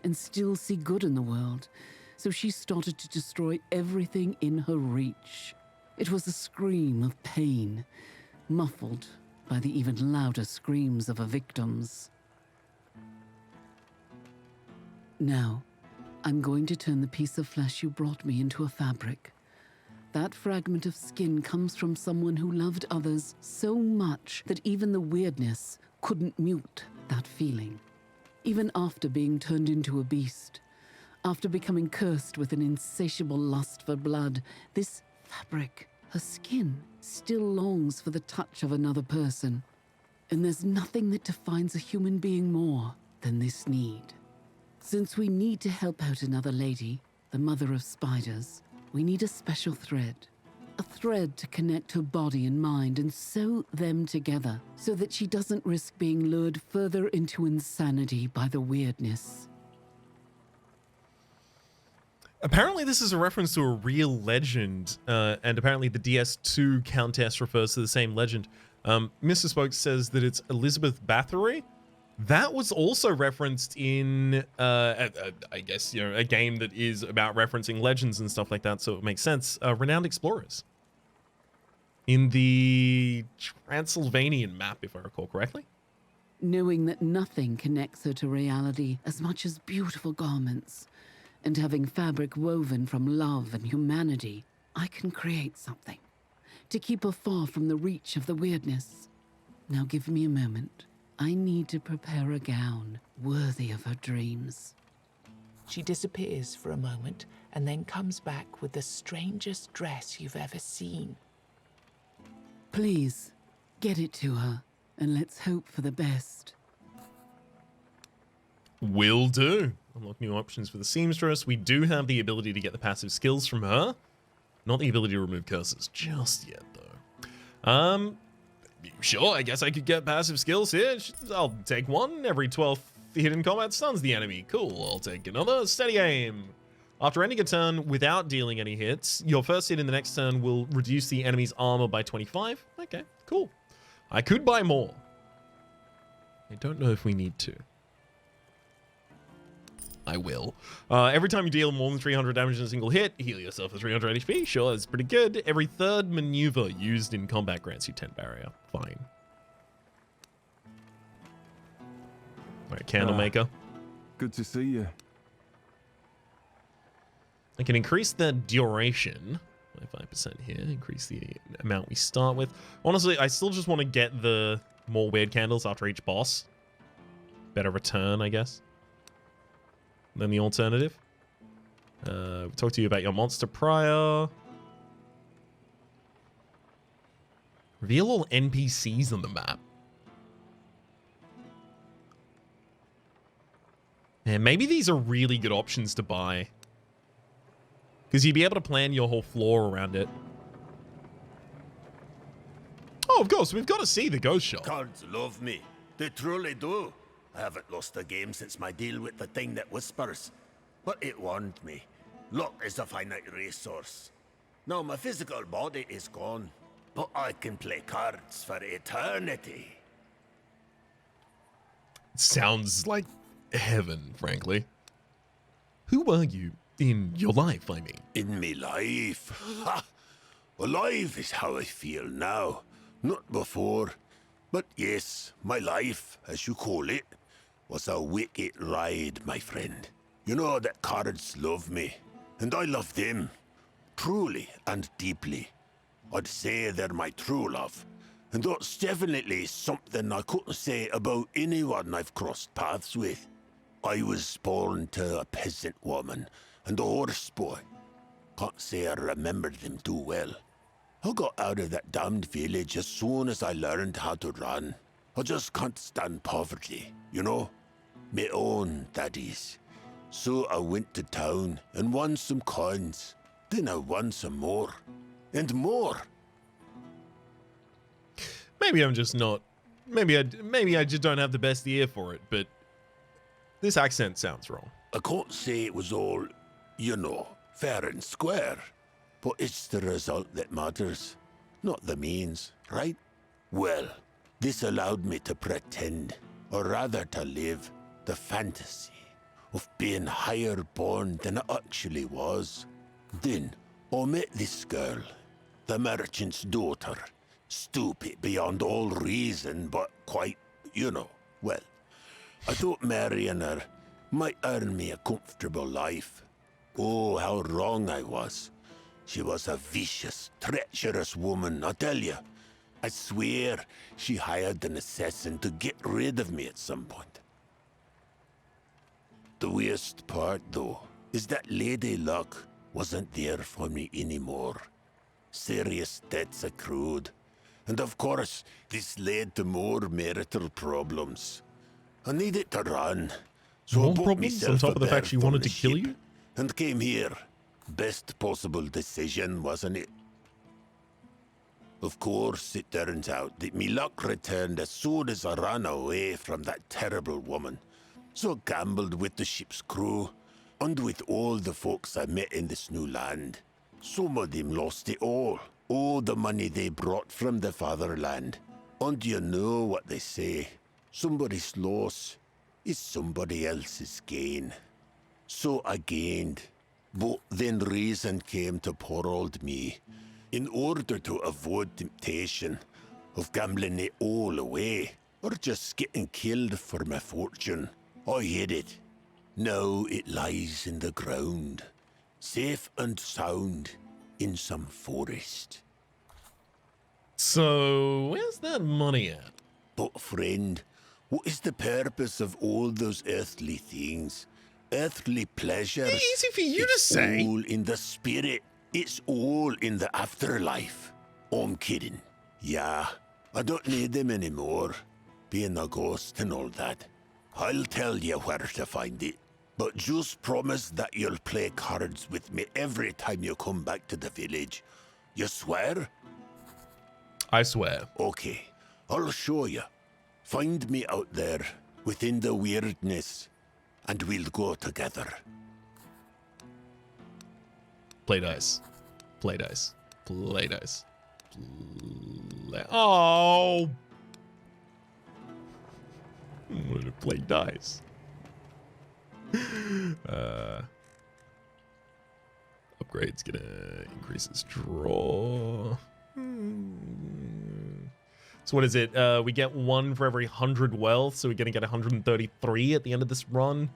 and still see good in the world, so she started to destroy everything in her reach. It was a scream of pain, muffled by the even louder screams of her victims. Now, I'm going to turn the piece of flesh you brought me into a fabric. That fragment of skin comes from someone who loved others so much that even the weirdness couldn't mute that feeling. Even after being turned into a beast, after becoming cursed with an insatiable lust for blood, this fabric, her skin, still longs for the touch of another person. And there's nothing that defines a human being more than this need. Since we need to help out another lady, the mother of spiders, we need a special thread. A thread to connect her body and mind and sew them together so that she doesn't risk being lured further into insanity by the weirdness. Apparently this is a reference to a real legend, and apparently the DS2 Countess refers to the same legend. Mr. Spokes says that it's Elizabeth Bathory. That was also referenced in, I guess, you know, a game that is about referencing legends and stuff like that, so it makes sense. Renowned Explorers. In the Transylvanian map, if I recall correctly. Knowing that nothing connects her to reality as much as beautiful garments, and having fabric woven from love and humanity, I can create something to keep her far from the reach of the weirdness. Now give me a moment. I need to prepare a gown worthy of her dreams. She disappears for a moment and then comes back with the strangest dress you've ever seen. Please, get it to her, and let's hope for the best. Will do. Unlock new options for the seamstress. We do have the ability to get the passive skills from her. Not the ability to remove curses just yet, though. Sure, I guess I could get passive skills here. I'll take one. Every 12th hit in combat stuns the enemy. Cool, I'll take another. Steady aim. After ending a turn without dealing any hits, your first hit in the next turn will reduce the enemy's armor by 25. Okay, cool. I could buy more. I don't know if we need to. I will. Every time you deal more than 300 damage in a single hit, heal yourself for 300 HP. Sure, that's pretty good. Every third maneuver used in combat grants you 10 barrier. Fine. Alright, Candlemaker. Good to see you. I can increase the duration. 25% here. Increase the amount we start with. Honestly, I still just want to get the more weird candles after each boss. Better return, I guess, than the alternative. We talked to you about your monster prior. Reveal all NPCs on the map. And maybe these are really good options to buy. Because you'd be able to plan your whole floor around it. Oh, of course, we've got to see the ghost shop. Cards love me. They truly do. I haven't lost a game since my deal with the thing that whispers. But it warned me. Luck is a finite resource. Now my physical body is gone. But I can play cards for eternity. Sounds like heaven, frankly. Who are you in your life, I mean? In me life? Ha! Alive is how I feel now. Not before. But yes, my life, as you call it, was a wicked ride, my friend. You know that cards love me. And I love them. Truly and deeply. I'd say they're my true love. And that's definitely something I couldn't say about anyone I've crossed paths with. I was born to a peasant woman and a horse boy. Can't say I remembered them too well. I got out of that damned village as soon as I learned how to run. I just can't stand poverty, you know? My own, that is. So I went to town and won some coins. Then I won some more. And more. Maybe I'm just not. Maybe I just don't have the best ear for it, but this accent sounds wrong. I can't say it was all, you know, fair and square. But it's the result that matters, not the means, right? Well, this allowed me to pretend, or rather to live, the fantasy of being higher born than I actually was. Then I met this girl, the merchant's daughter. Stupid beyond all reason, but quite, you know, well. I thought marrying her might earn me a comfortable life. Oh, how wrong I was. She was a vicious, treacherous woman, I tell you. I swear she hired an assassin to get rid of me at some point. The worst part, though, is that Lady Luck wasn't there for me anymore. Serious debts accrued. And of course, this led to more marital problems. I needed to run, so More I booked problems myself on top a of the fact she berth on wanted the to kill ship you? and came here. Best possible decision, wasn't it? Of course, it turns out that me luck returned as soon as I ran away from that terrible woman. So I gambled with the ship's crew, and with all the folks I met in this new land. Some of them lost it all the money they brought from the fatherland. And you know what they say, somebody's loss is somebody else's gain. So I gained, but then reason came to poor old me. In order to avoid temptation of gambling it all away, or just getting killed for my fortune, I hid it. Now it lies in the ground, safe and sound, in some forest. So, where's that money at? But friend, what is the purpose of all those earthly things? Earthly pleasures? Easy for you to It's say. all in the spirit. It's all in the afterlife. I'm kidding. Yeah, I don't need them anymore. Being a ghost and all that. I'll tell you where to find it. But just promise that you'll play cards with me every time you come back to the village. You swear? I swear. Okay, I'll show you. Find me out there, within the weirdness, and we'll go together. Play dice. Play dice. Play dice. Oh! I wanted to play dice. Upgrade's gonna increase his draw. So what is it? We get 1 for every 100 wealth, so we're gonna get 133 at the end of this run.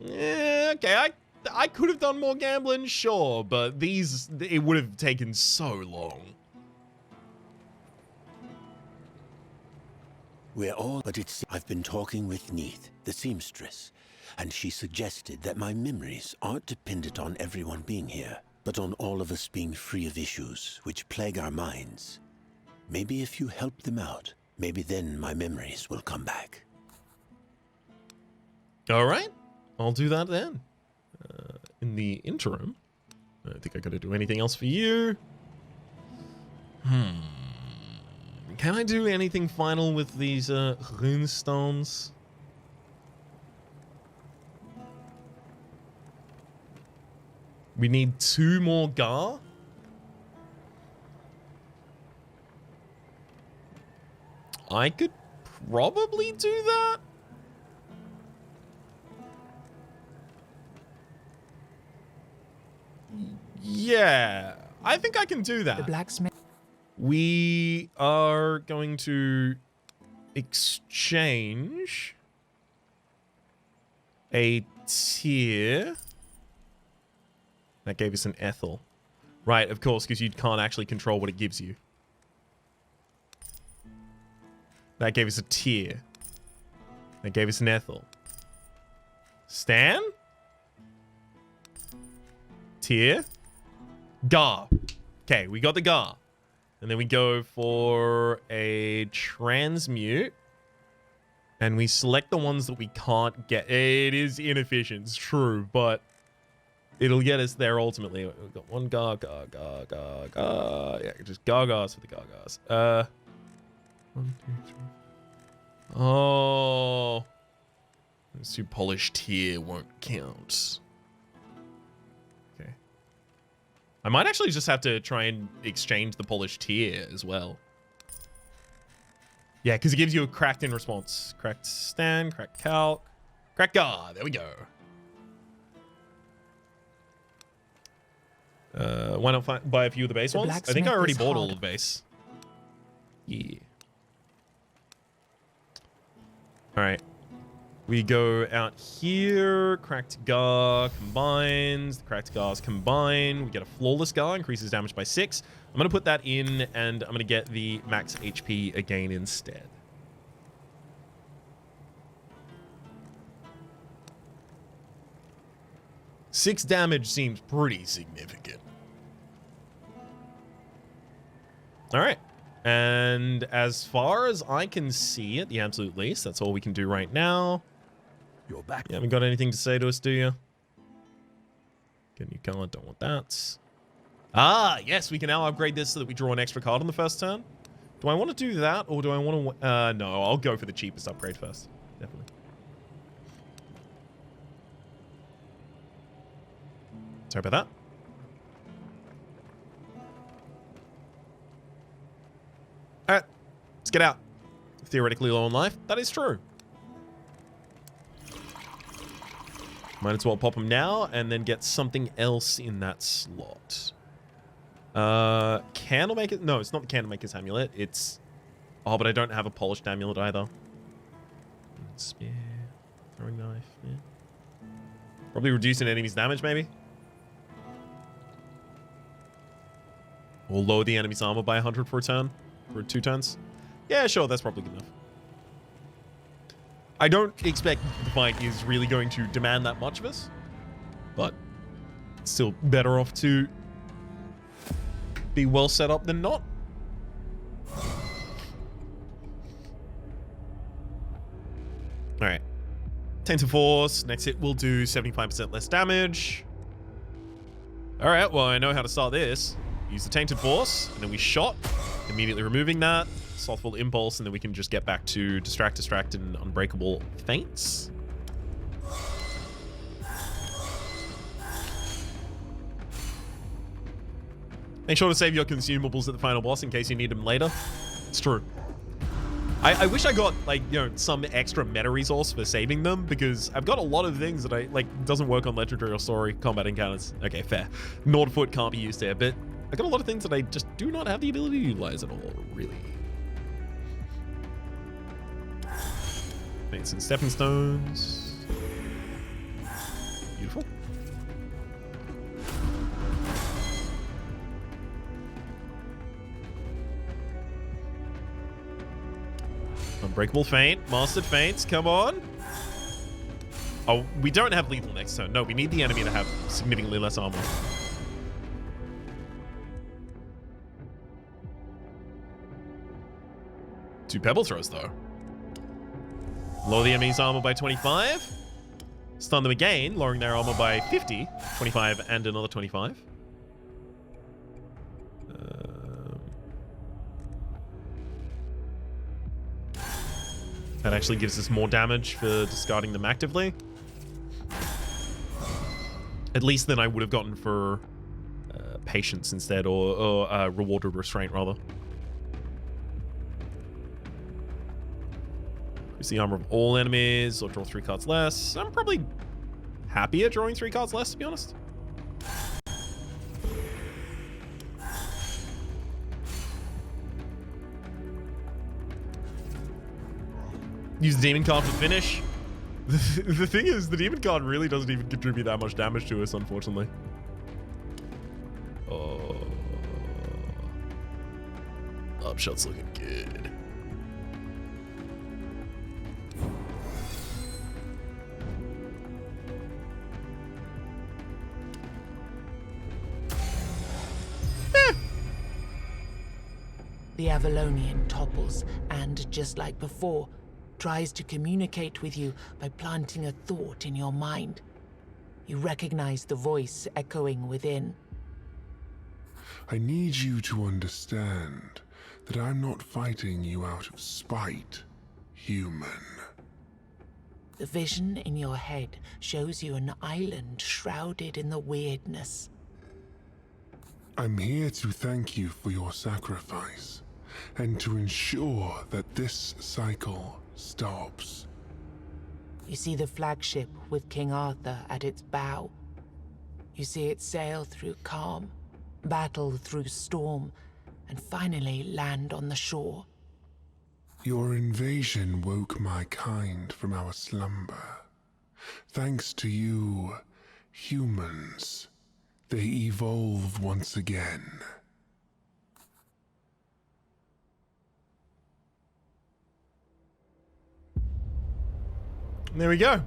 Yeah, okay, I could have done more gambling, sure, but it would have taken so long. We're all, but I've been talking with Neith, the seamstress, and she suggested that my memories aren't dependent on everyone being here, but on all of us being free of issues which plague our minds. Maybe if you help them out, maybe then my memories will come back. All right, I'll do that then. In the interim, I don't think I gotta do anything else for you. Can I do anything final with these runestones? We need 2 more Gar. I could probably do that. Yeah, I think I can do that. The blacksmith. We are going to exchange a tier. That gave us an Ethel. Right, of course, because you can't actually control what it gives you. That gave us a tier. That gave us an Ethel. Stan? Tier? Gar. Okay, we got the Gar. And then we go for a transmute. And we select the ones that we can't get. It is inefficient, it's true, but it'll get us there ultimately. We've got 1 Gar. Yeah, just Gargars for the Gargars. 1, 2, 3. Oh. This 2 polished tier won't count. Okay. I might actually just have to try and exchange the polished tier as well. Yeah, because it gives you a cracked in response. Cracked Stan, cracked Calc, cracked Gar. There we go. Why not buy a few of the base ones? I think I already bought all of the base. Yeah. All right. We go out here. Cracked Gar combines. The cracked Gars combine. We get a flawless Gar, increases damage by 6. I'm going to put that in, and I'm going to get the max HP again instead. Six damage seems pretty significant. All right. And as far as I can see, at the absolute least, that's all we can do right now. You're back. You haven't got anything to say to us, do you? Get a new color, don't want that. Ah, yes, we can now upgrade this so that we draw an extra card on the first turn. Do I want to do that, or do I want to... no, I'll go for the cheapest upgrade first. Definitely. Sorry about that. Alright, let's get out. Theoretically low on life. That is true. Might as well pop them now and then get something else in that slot. Candlemaker? No, it's not the Candlemaker's amulet. It's... Oh, but I don't have a polished amulet either. Spear. Throwing knife. Yeah. Probably reduce an enemy's damage, maybe? Or lower the enemy's armor by 100 for a turn. For 2 turns. Yeah, sure, that's probably good enough. I don't expect the fight is really going to demand that much of us. But still better off to be well set up than not. Alright. Tainted Force. Next hit will do 75% less damage. Alright, well, I know how to start this. Use the Tainted Force, and then we shot, immediately removing that. Slothful Impulse, and then we can just get back to Distract, and Unbreakable Feints. Make sure to save your consumables at the final boss in case you need them later. It's true. I wish I got, like, you know, some extra meta resource for saving them, because I've got a lot of things that I, like, doesn't work on Legendary or Story combat encounters. Okay, fair. Nordfoot can't be used there, but I got a lot of things that I just do not have the ability to utilize at all, really. Make some stepping stones. Beautiful. Unbreakable Feint, Mastered Feints, come on. Oh, we don't have lethal next turn. No, we need the enemy to have significantly less armor. Two Pebble Throws, though. Lower the enemy's armor by 25. Stun them again, lowering their armor by 50. 25 and another 25. That actually gives us more damage for discarding them actively. At least than I would have gotten for Patience instead, or Rewarded Restraint, rather. Increase the armor of all enemies, or draw 3 cards less. I'm probably happier drawing 3 cards less, to be honest. Use the demon card for finish. The thing is, the demon card really doesn't even contribute that much damage to us, unfortunately. Oh. Upshot's looking good. The Avalonian topples and, just like before, tries to communicate with you by planting a thought in your mind. You recognize the voice echoing within. I need you to understand that I'm not fighting you out of spite, human. The vision in your head shows you an island shrouded in the weirdness. I'm here to thank you for your sacrifice, and to ensure that this cycle stops. You see the flagship with King Arthur at its bow. You see it sail through calm, battle through storm, and finally land on the shore. Your invasion woke my kind from our slumber. Thanks to you, humans, they evolve once again. There we go.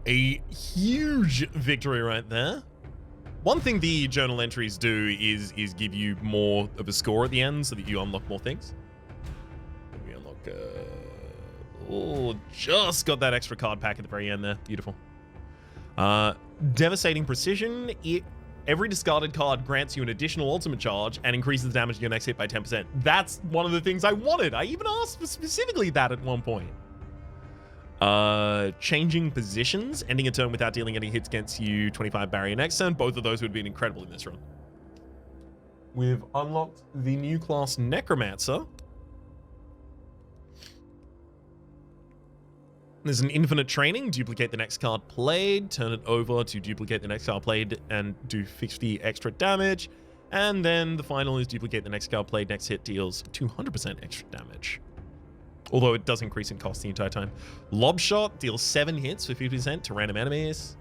A huge victory right there. One thing the journal entries do is give you more of a score at the end so that you unlock more things. We unlock... oh, just got that extra card pack at the very end there. Beautiful. Devastating Precision. Every discarded card grants you an additional ultimate charge and increases the damage of your next hit by 10%. That's one of the things I wanted. I even asked for specifically that at one point. Changing positions, ending a turn without dealing any hits against you, 25 barrier next turn. Both of those would have been incredible in this run. We've unlocked the new class Necromancer. There's an infinite training. Duplicate the next card played, turn it over to duplicate the next card played and do 50 extra damage. And then the final is duplicate the next card played, next hit deals 200% extra damage. Although it does increase in cost the entire time. Lob Shot deals 7 hits for 50% to random enemies.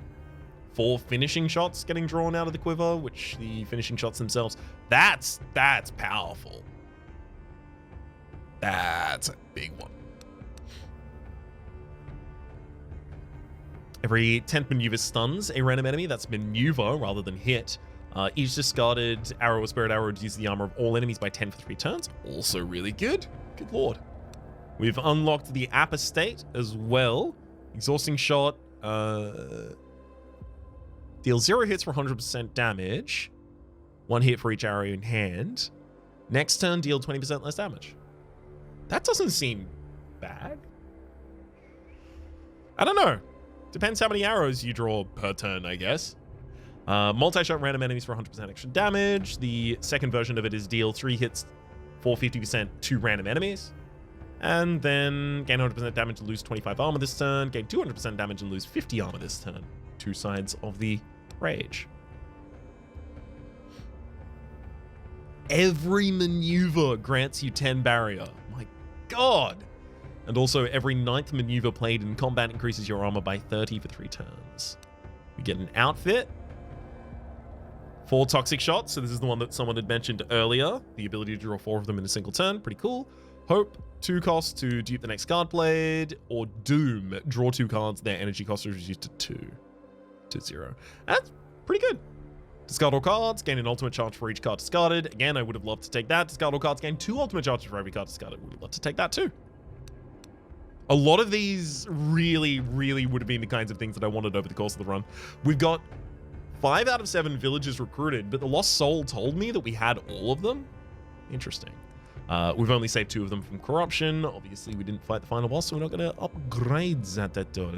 4 finishing shots getting drawn out of the quiver, which the finishing shots themselves, that's powerful. That's a big one. Every 10th maneuver stuns a random enemy. That's maneuver rather than hit. Each discarded arrow or spirit arrow reduces the armor of all enemies by 10 for 3 turns. Also really good. Good lord. We've unlocked the Apostate as well. Exhausting Shot deals 0 hits for 100% damage. 1 hit for each arrow in hand. Next turn, deal 20% less damage. That doesn't seem bad. I don't know. Depends how many arrows you draw per turn, I guess. Multi-shot random enemies for 100% extra damage. The second version of it is deal 3 hits for 50% to random enemies. And then gain 100% damage and lose 25 armor this turn. Gain 200% damage and lose 50 armor this turn. 2 sides of the rage. Every maneuver grants you 10 barrier. My god. And also every 9th maneuver played in combat increases your armor by 30 for 3 turns. We get an outfit. 4 toxic shots. So this is the one that someone had mentioned earlier. The ability to draw 4 of them in a single turn. Pretty cool. Hope, 2 costs to dupe the next card blade. Or Doom, draw 2 cards. Their energy cost is reduced to 2. To 0. That's pretty good. Discard all cards, gain an ultimate charge for each card discarded. Again, I would have loved to take that. Discard all cards, gain 2 ultimate charges for every card discarded. Would have loved to take that too. A lot of these really, really would have been the kinds of things that I wanted over the course of the run. We've got 5 out of 7 villagers recruited, but the Lost Soul told me that we had all of them. Interesting. We've only saved 2 of them from corruption. Obviously, we didn't fight the final boss, so we're not going to upgrade that at all.